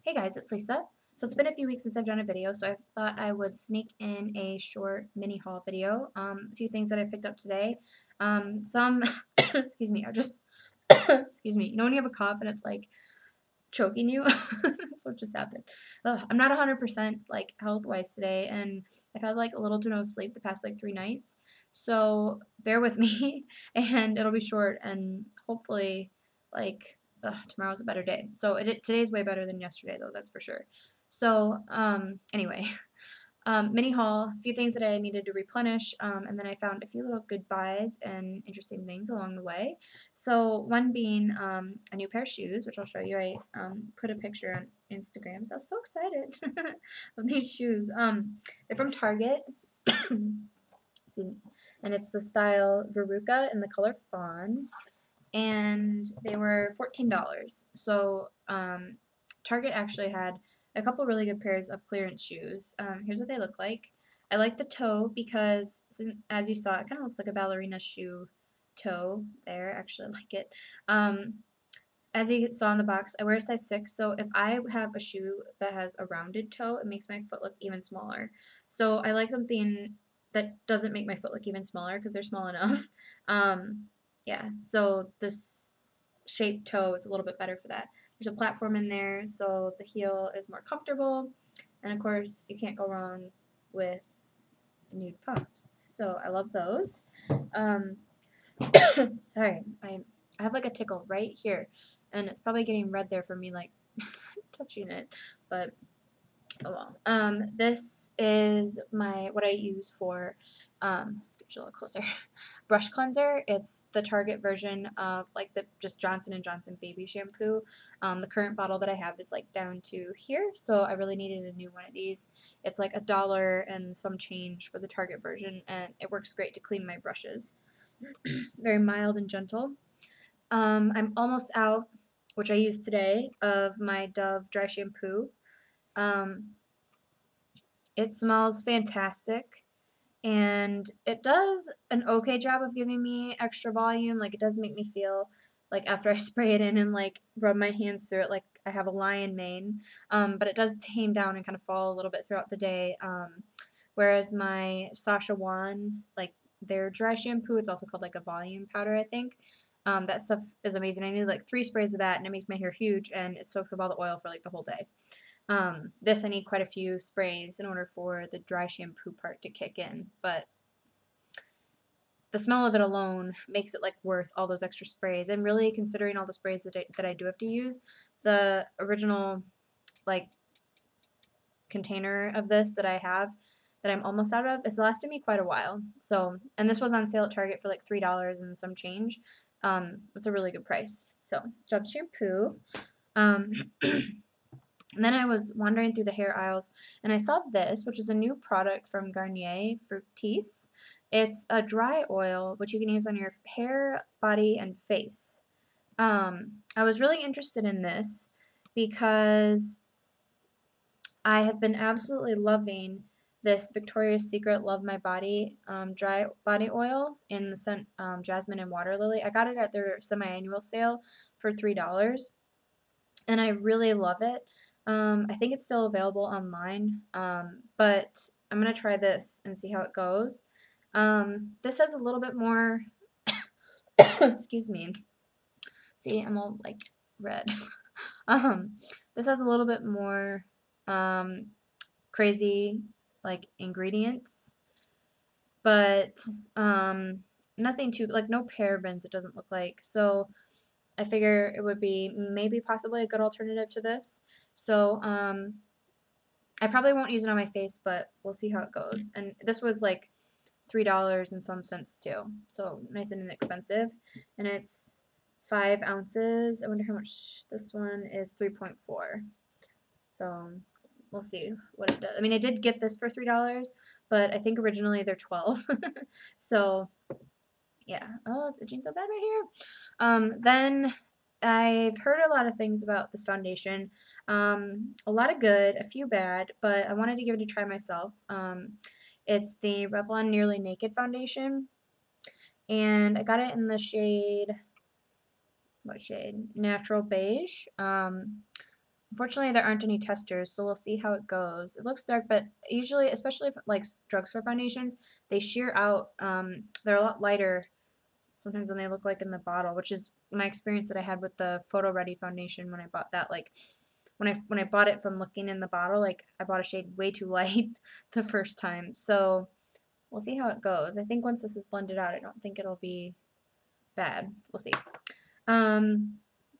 Hey guys, it's Lisa. So it's been a few weeks since I've done a video, so I thought I would sneak in a short mini haul video. A few things that I picked up today. Some, excuse me, are just, excuse me, you know when you have a cough and it's like choking you? That's what just happened. Ugh, I'm not 100% like health-wise today, and I've had like a little to no sleep the past like 3 nights. So bear with me, and it'll be short, and hopefully, like, tomorrow's a better day. So today's way better than yesterday, though, that's for sure. So anyway, mini haul, a few things that I needed to replenish, and then I found a few little good buys and interesting things along the way. So one being a new pair of shoes, which I'll show you. I put a picture on Instagram, so I was so excited of these shoes. They're from Target, excuse me, and it's the style Veruca in the color fawn, and they were $14. So Target actually had a couple really good pairs of clearance shoes. Here's what they look like. I like the toe because, as you saw, it kind of looks like a ballerina shoe toe there. Actually, I like it. As you saw in the box, I wear a size 6, so if I have a shoe that has a rounded toe, it makes my foot look even smaller. So I like something that doesn't make my foot look even smaller because they're small enough. Um, yeah, so this shaped toe is a little bit better for that. There's a platform in there, so the heel is more comfortable, and of course, you can't go wrong with nude pumps. So I love those. Um, sorry, I have like a tickle right here, and it's probably getting red there for me like touching it, but oh well. This is what I use for scooch a little closer. Brush cleanser. It's the Target version of like the just Johnson and Johnson baby shampoo. The current bottle that I have is like down to here, so I really needed a new one of these. It's like $1 and some change for the Target version, and it works great to clean my brushes. Very mild and gentle. I'm almost out, which I used today, of my Dove dry shampoo. Um, it smells fantastic, and it does an okay job of giving me extra volume. Like, it does make me feel like after I spray it in and like rub my hands through it, like I have a lion mane. But it does tame down and kind of fall a little bit throughout the day. Whereas my Sasha Wan, like their dry shampoo, it's also called like a volume powder, I think. That stuff is amazing. I need like 3 sprays of that, and it makes my hair huge, and it soaks up all the oil for like the whole day. This I need quite a few sprays in order for the dry shampoo part to kick in, but the smell of it alone makes it like worth all those extra sprays. And really considering all the sprays that I do have to use, the original like container of this that I have that I'm almost out of is lasting me quite a while. So, and this was on sale at Target for like $3 and some change. That's a really good price. So, Dove shampoo. Um, And then I was wandering through the hair aisles and I saw this, which is a new product from Garnier Fructis. It's a dry oil which you can use on your hair, body, and face. I was really interested in this because I have been absolutely loving this Victoria's Secret Love My Body dry body oil in the scent Jasmine and Water Lily. I got it at their semi-annual sale for $3, and I really love it. I think it's still available online, but I'm going to try this and see how it goes. This has a little bit more, excuse me, see, I'm all like red. um, this has a little bit more crazy like ingredients, but nothing too, like no parabens, it doesn't look like. So I figure it would be maybe possibly a good alternative to this. So I probably won't use it on my face, but we'll see how it goes. And this was like $3 and some cents too, so nice and inexpensive. And it's 5 ounces. I wonder how much this one is. 3.4. So we'll see what it does. I mean, I did get this for $3, but I think originally they're 12. So yeah. Oh, it's itching so bad right here. Then I've heard a lot of things about this foundation. A lot of good, a few bad, but I wanted to give it a try myself. It's the Revlon Nearly Naked foundation, and I got it in the shade, what shade? Natural Beige. Unfortunately, there aren't any testers, so we'll see how it goes. It looks dark, but usually, especially if, like drugstore foundations, they sheer out. They're a lot lighter sometimes than they look like in the bottle, which is my experience that I had with the Photo Ready foundation when I bought that. Like when I bought it from looking in the bottle, like I bought a shade way too light the first time. So we'll see how it goes. I think once this is blended out, I don't think it'll be bad. We'll see. Let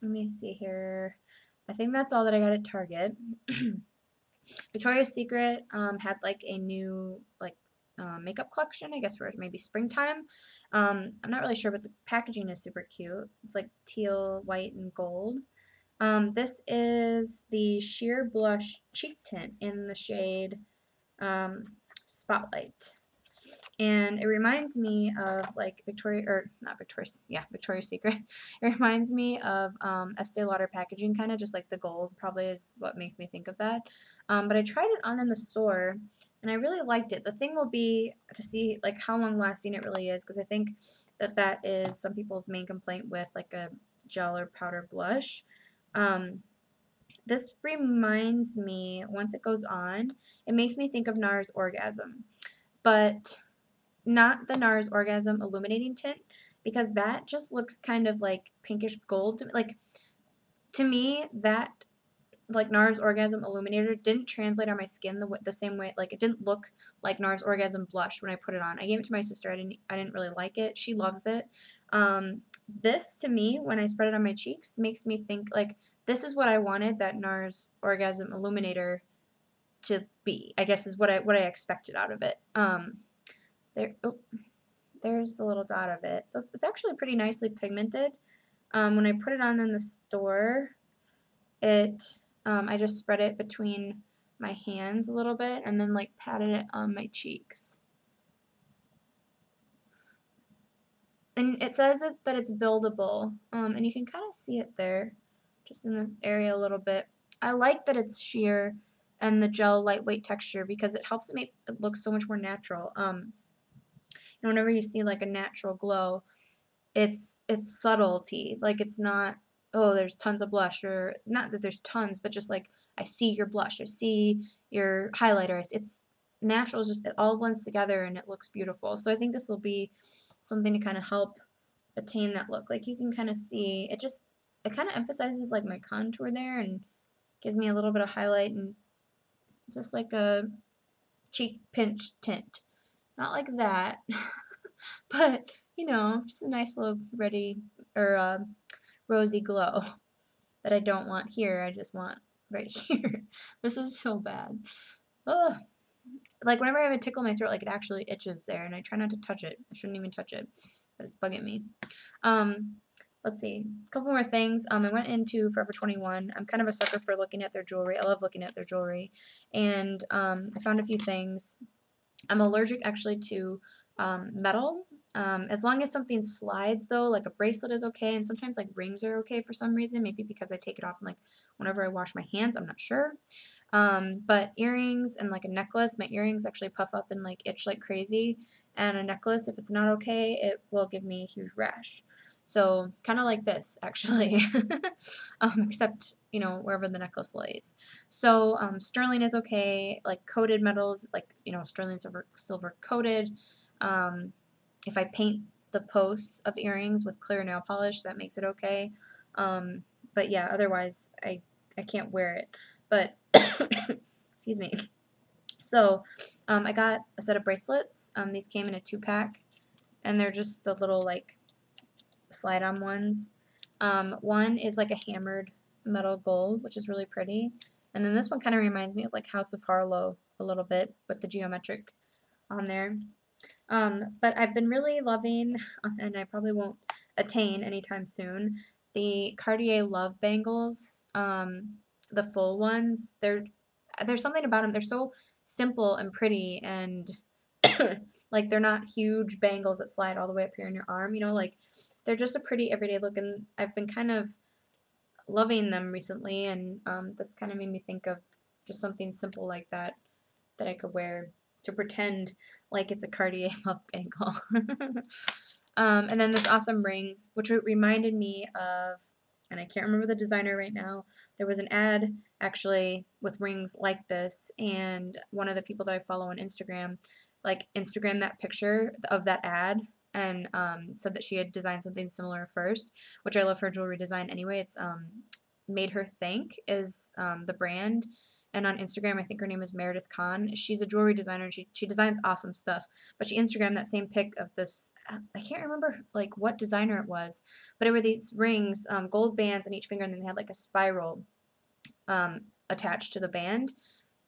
me see here. I think that's all that I got at Target. Victoria's Secret had like a new like makeup collection, I guess for maybe springtime. I'm not really sure, but the packaging is super cute. It's like teal, white, and gold. This is the Sheer Blush Cheek Tint in the shade Spotlight. And it reminds me of like Victoria's Secret. It reminds me of Estee Lauder packaging, kind of just like the gold probably is what makes me think of that. But I tried it on in the store and I really liked it. The thing will be to see like how long lasting it really is, because I think that that is some people's main complaint with like a gel or powder blush. This reminds me, once it goes on, it makes me think of NARS Orgasm, but not the NARS Orgasm Illuminating Tint, because that just looks kind of like pinkish gold to me. Like, to me, that like NARS Orgasm Illuminator didn't translate on my skin the same way. Like, it didn't look like NARS Orgasm Blush when I put it on. I gave it to my sister. I didn't really like it. She loves it. This to me, when I spread it on my cheeks, makes me think like this is what I wanted that NARS Orgasm Illuminator to be, I guess, is what I expected out of it. There's the little dot of it. So it's actually pretty nicely pigmented. When I put it on in the store, I just spread it between my hands a little bit and then like patted it on my cheeks. And it says that it's buildable, and you can kind of see it there, just in this area a little bit. I like that it's sheer and the gel lightweight texture because it helps make it look so much more natural. Whenever you see like a natural glow, it's subtlety. Like it's not, oh, there's tons of blush, or not that there's tons, but just like I see your blush, I see your highlighter. It's natural. It's just it all blends together and it looks beautiful. So I think this will be something to kind of help attain that look. Like you can kind of see it kind of emphasizes like my contour there and gives me a little bit of highlight and just like a cheek pinch tint. Not like that, but just a nice little rosy glow that I don't want here. I just want right here. This is so bad. Ugh. Like whenever I have a tickle in my throat, like it actually itches there, and I try not to touch it. I shouldn't even touch it, but it's bugging me. Let's see, a couple more things. I went into Forever 21. I'm kind of a sucker for looking at their jewelry. I love looking at their jewelry, and I found a few things. I'm allergic actually to metal. As long as something slides though, like a bracelet is okay, and sometimes like rings are okay for some reason, maybe because I take it off like whenever I wash my hands, I'm not sure. But earrings and like a necklace, my earrings actually puff up and like itch like crazy, and a necklace, if it's not okay, it will give me a huge rash. So kind of like this actually, except wherever the necklace lays. So sterling is okay, like coated metals, like sterling silver coated. If I paint the posts of earrings with clear nail polish, that makes it okay. But yeah, otherwise I can't wear it. But excuse me. So I got a set of bracelets. These came in a 2-pack, and they're just the little like slide-on ones. One is like a hammered metal gold, which is really pretty. And then this one kind of reminds me of like House of Harlow a little bit with the geometric on there. But I've been really loving, and I probably won't attain anytime soon, the Cartier Love bangles, the full ones. There's something about them. They're so simple and pretty, and like they're not huge bangles that slide all the way up here in your arm. Like they're just a pretty everyday look, and I've been kind of loving them recently, and this kind of made me think of just something simple like that I could wear to pretend like it's a Cartier Love bangle. And then this awesome ring, which reminded me of and I can't remember the designer right now. There was an ad actually with rings like this, and one of the people that I follow on Instagram, like Instagram that picture of that ad and said that she had designed something similar first, which I love her jewelry design anyway. It's Made Her Think is the brand. And on Instagram, I think her name is Meredith Khan. She's a jewelry designer, and she designs awesome stuff. But she Instagrammed that same pic of this, I can't remember like what designer it was, but it were these rings, gold bands on each finger, and then they had like a spiral attached to the band.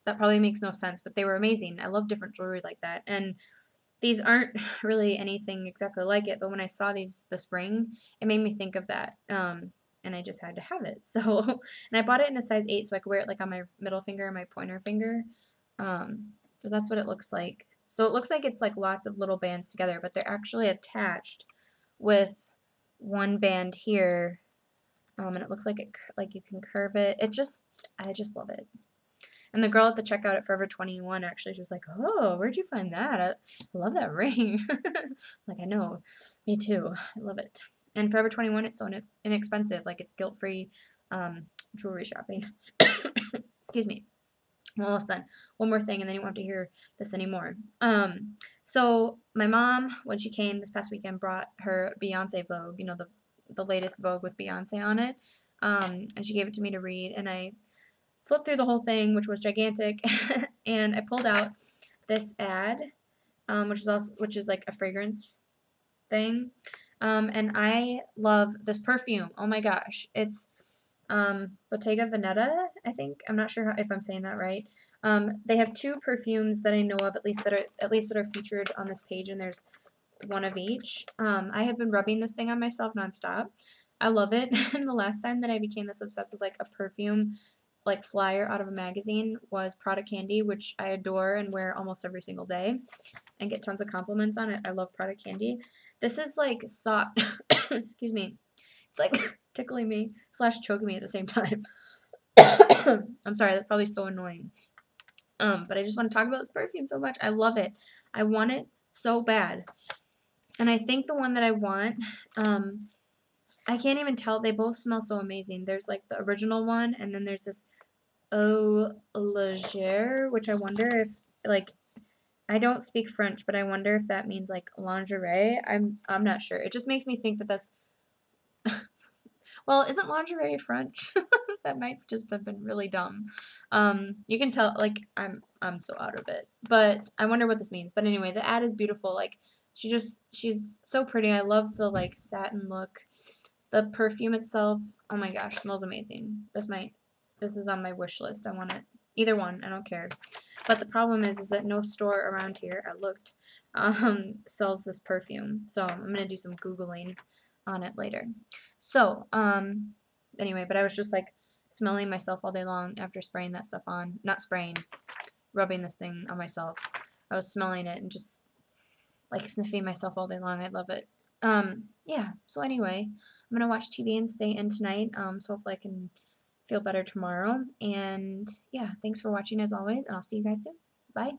That probably makes no sense, but they were amazing. I love different jewelry like that. And these aren't really anything exactly like it, but when I saw this ring, it made me think of that. And I just had to have it. So, and I bought it in a size 8 so I could wear it like on my middle finger and my pointer finger. So that's what it looks like. So it looks like it's like lots of little bands together, but they're actually attached with one band here. And it looks like you can curve it. I just love it. And the girl at the checkout at Forever 21 actually, she was like, "Oh, where'd you find that? I love that ring." Like, I know, me too. I love it. And Forever 21, it's so inexpensive. Like, it's guilt-free jewelry shopping. Excuse me. I'm almost done. One more thing, and then you won't have to hear this anymore. So my mom, when she came this past weekend, brought her Beyonce Vogue. You know, the latest Vogue with Beyonce on it. And she gave it to me to read, and I flipped through the whole thing, which was gigantic, and I pulled out this ad, which is like a fragrance thing, and I love this perfume. Oh my gosh, it's Bottega Veneta, I think. I'm not sure if I'm saying that right. They have 2 perfumes that I know of, at least that are featured on this page, and there's one of each. I have been rubbing this thing on myself nonstop. I love it. And the last time that I became this obsessed with like a perfume like flyer out of a magazine was Prada Candy, which I adore and wear almost every single day and get tons of compliments on it. I love Prada Candy. This is like soft. Excuse me. It's like tickling me / choking me at the same time. I'm sorry, that's probably so annoying. But I just want to talk about this perfume so much. I love it. I want it so bad. And I think the one that I want, I can't even tell. They both smell so amazing. There's like the original one, and then there's this Eau Légère, which I wonder if, like, I don't speak French, but I wonder if that means like lingerie. I'm not sure. It just makes me think that that's well, isn't lingerie French? That might just have been really dumb. You can tell, like, I'm so out of it. But I wonder what this means. But anyway, the ad is beautiful. Like, she's so pretty. I love the like satin look. The perfume itself, oh my gosh, smells amazing. This is on my wish list. I want it. Either one, I don't care. But the problem is that no store around here, I looked, sells this perfume. So I'm going to do some Googling on it later. So, anyway, but I was just like smelling myself all day long after spraying that stuff on. Not spraying, rubbing this thing on myself. I was smelling it and just like sniffing myself all day long. I love it. Yeah, so anyway, I'm gonna watch TV and stay in tonight, so hopefully I can feel better tomorrow. And yeah, thanks for watching as always, and I'll see you guys soon. Bye.